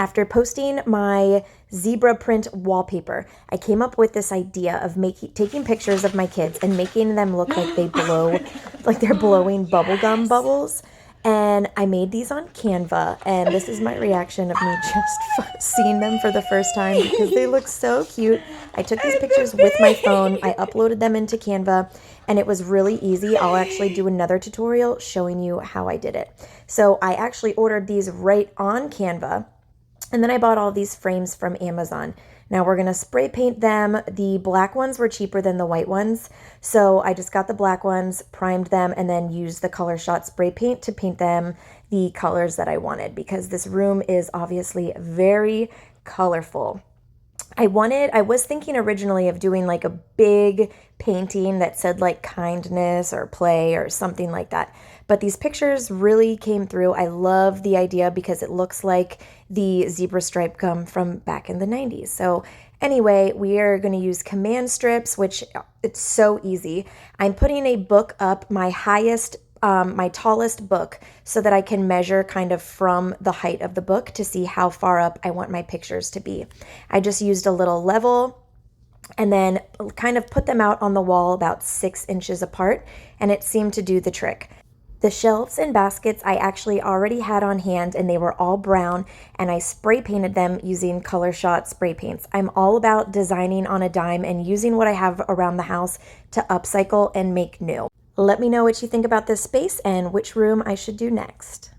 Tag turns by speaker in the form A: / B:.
A: After posting my zebra print wallpaper, I came up with this idea of taking pictures of my kids and making them look like they blow, like they're blowing bubblegum bubbles. And I made these on Canva, and this is my reaction of me just seeing them for the first time because they look so cute. I took these pictures with my phone, I uploaded them into Canva, and it was really easy. I'll actually do another tutorial showing you how I did it. So I actually ordered these right on Canva. And then I bought all these frames from Amazon. Now we're gonna spray paint them. The black ones were cheaper than the white ones. So I just got the black ones, primed them, and then used the Color Shot spray paint to paint them the colors that I wanted because this room is obviously very colorful. I was thinking originally of doing like a big painting that said like kindness or play or something like that. But these pictures really came through. I love the idea because it looks like the zebra stripe gum from back in the 90s. So anyway, we are going to use command strips, which it's so easy. I'm putting a book up, my tallest book, so that I can measure kind of from the height of the book to see how far up I want my pictures to be. I just used a little level and then kind of put them out on the wall about 6 inches apart, and it seemed to do the trick. The shelves and baskets I actually already had on hand, and they were all brown, and I spray painted them using Color Shot spray paints. I'm all about designing on a dime and using what I have around the house to upcycle and make new. Let me know what you think about this space and which room I should do next.